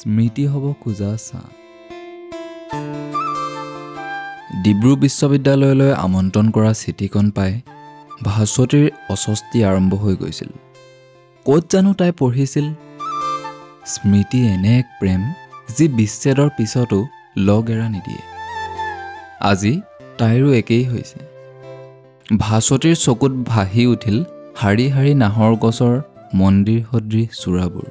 স্মৃতি হ'ব খোজা ছাঁ। ডিব্ৰু বিশ্ববিদ্যালয়লৈ আমন্ত্ৰণ কৰা চিঠিখন পাই ভাস্বতীৰ অস্বস্তি আৰম্ভ হৈ গৈছিল। ক'ত জানো তাই পঢ়িছিল? স্মৃতি এনে এক প্ৰেম যি বিচ্ছেদৰ পিছতো লগ এৰা নিদিয়ে। আজি তাইৰো একেই হৈছে। ভাস্বতীৰ চকুত ভাহি উঠিল শাৰী শাৰী নাহৰ গছৰ মন্দিৰ সদৃশ চূড়াবোৰ।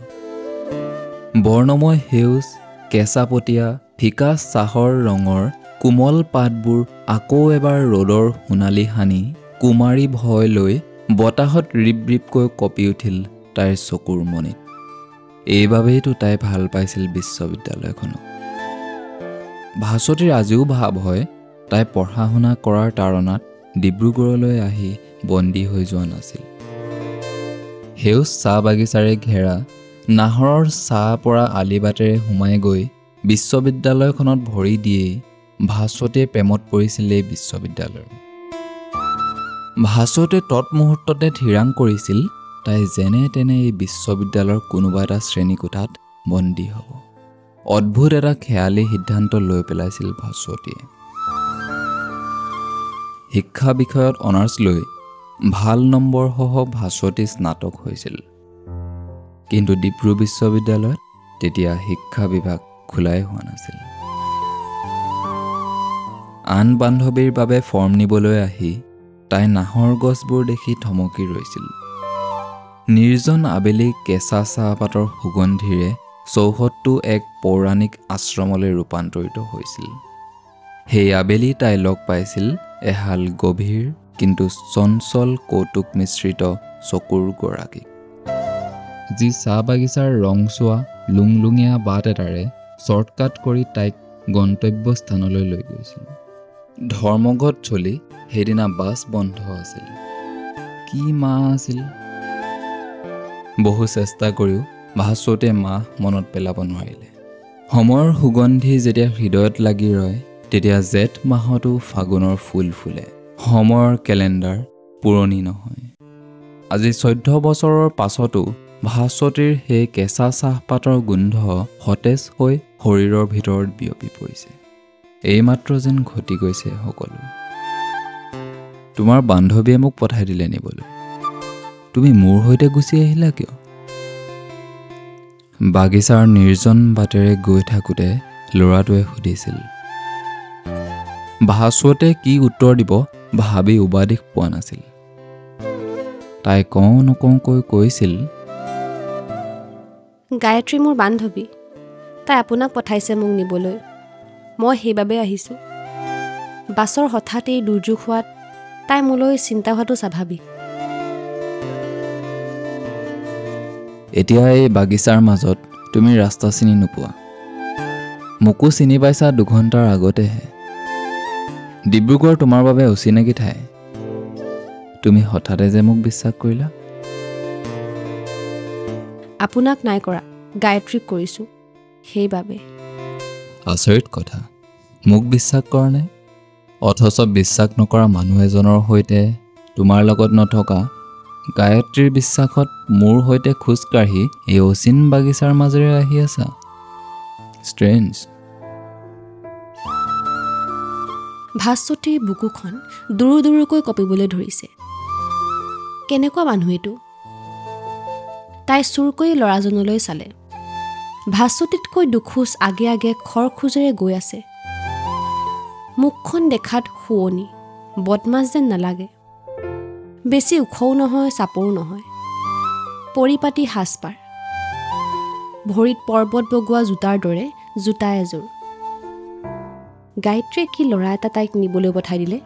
বৰ্ণময় সেউজ, কেঁচাপতীয়া, ফিকা চাহৰ ৰঙৰ কোমল পাতবোৰ আকৌ এবাৰ ৰ'দৰ সোণালী সানি কুমাৰী ভয় লৈ বতাহত ৰিপ ৰিপকৈ কঁপি উঠিল তাইৰ চকুৰ মণিত। এইবাবেইতো তাই ভাল পাইছিল বিশ্ববিদ্যালয়খনক। ভাস্বতীৰ আজিও ভাৱ হয় তাই পঢ়া শুনা কৰাৰ তাৰণাত ডিব্ৰুগড়লৈ আহি বন্দী হৈ যোৱা নাছিল। সেউজ চাহ বাগিচাৰে ঘেৰা নাহৰৰ চাহ পৰা আলিবাটেৰে সোমাই গৈ বিশ্ববিদ্যালয়খনত ভৰি দিয়েই ভাস্বতীয়ে প্ৰেমত পৰিছিল এই বিশ্ববিদ্যালয়ৰ। ভাস্বতীয়ে তৎমুহূৰ্ততে থিৰাং কৰিছিল তাই যেনে তেনে এই বিশ্ববিদ্যালয়ৰ কোনোবা এটা শ্ৰেণীকোঠাত বন্দী হ'ব। অদ্ভুত এটা খেয়ালী সিদ্ধান্ত লৈ পেলাইছিল ভাস্বতীয়ে। শিক্ষা বিষয়ত অনাৰ্ছ লৈ ভাল নম্বৰসহ ভাস্বতী স্নাতক হৈছিল। কিন্তু ডিব্ৰু বিশ্ববিদ্যালয়ত তেতিয়া শিক্ষা বিভাগ খোলাই হোৱা নাছিল। আন বান্ধৱীৰ বাবে ফৰ্ম নিবলৈ আহি তাই নাহৰ গছবোৰ দেখি থমকি ৰৈছিল। নিৰ্জন আবেলি কেঁচা চাহপাতৰ সুগন্ধিৰে চৌহদটো এক পৌৰাণিক আশ্ৰমলৈ ৰূপান্তৰিত হৈছিল। সেই আবেলি তাই লগ পাইছিল এহাল গভীৰ কিন্তু চঞ্চল কৌতুক মিশ্ৰিত চকুৰ গৰাকীক, যি চাহ বাগিচাৰ ৰংচোৱা লুংলুঙীয়া বাট এটাৰে শ্বৰ্টকাট কৰি তাইক গন্তব্যস্থানলৈ লৈ গৈছিল। ধৰ্মঘট চলি সেইদিনা বাছ বন্ধ আছিল। কি মাহ আছিল? বহু চেষ্টা কৰিও ভাস্বতীয়ে মাহ মনত পেলাব নোৱাৰিলে। সময়ৰ সুগন্ধি যেতিয়া হৃদয়ত লাগি ৰয় তেতিয়া জেঠ মাহতো ফাগুনৰ ফুল ফুলে। সময়ৰ কেলেণ্ডাৰ পুৰণি নহয়। আজি 14 বছৰৰ পাছতো ভাস্বতীৰ সেই কেঁচা চাহপাতৰ গোন্ধ সতেজ হৈ শৰীৰৰ ভিতৰত বিয়পি পৰিছে। এইমাত্ৰ যেন ঘটি গৈছে সকলো। তোমাৰ বান্ধৱীয়ে মোক পঠাই দিলে নিবলৈ। তুমি মোৰ সৈতে গুচি আহিলা কিয়? বাগিচাৰ নিৰ্জন বাটেৰে গৈ থাকোঁতে ল'ৰাটোৱে সুধিছিল। ভাস্বতীয়ে কি উত্তৰ দিব ভাবি উবাদিশ পোৱা নাছিল। তাই কওঁ নকওঁকৈ কৈছিল, গায়ত্ৰী মোৰ বান্ধৱী। তাই আপোনাক পঠাইছে মোক নিবলৈ। মই সেইবাবে আহিছোঁ। বাছৰ হঠাৎ এই দুৰ্যোগ হোৱাত তাই মোলৈ চিন্তা হোৱাটো স্বাভাৱিক। এতিয়া এই বাগিচাৰ মাজত তুমি ৰাস্তা চিনি নোপোৱা। মোকো চিনি পাইছা 2 ঘণ্টাৰ আগতেহে। ডিব্ৰুগড় তোমাৰ বাবে অচিনাকি ঠাই। তুমি হঠাতে যে মোক বিশ্বাস কৰিলা। আপোনাক নাই কৰা, গায়ত্ৰীক কৰিছোঁ। সেইবাবে আচৰিত কথা, মোক বিশ্বাস কৰা নাই, অথচ বিশ্বাস নকৰা মানুহ এজনৰ সৈতে তোমাৰ লগত নথকা গায়ত্ৰীৰ বিশ্বাসত মোৰ সৈতে খোজকাঢ়ি এই অচিন বাগিচাৰ মাজেৰে আহি আছা। ষ্ট্ৰেঞ্জ। ভাস্বতীৰ বুকুখন দুৰু দুৰুকৈ কঁপিবলৈ ধৰিছে। কেনেকুৱা মানুহ এইটো? তাই চুৰকৈ ল'ৰাজনলৈ চালে। ভাস্বতীতকৈ দুখোজ আগে আগে খৰখোজেৰে গৈ আছে। মুখখন দেখাত শুৱনি, বদমাছ যেন নালাগে। বেছি ওখও নহয়, চাপৰো নহয়। পৰিপাটি সাজপাৰ, ভৰিত পৰ্বত বগোৱা জোতাৰ দৰে জোতা এযোৰ। গায়ত্ৰীয়ে কি ল'ৰা এটা তাইক নিবলৈ পঠাই দিলে?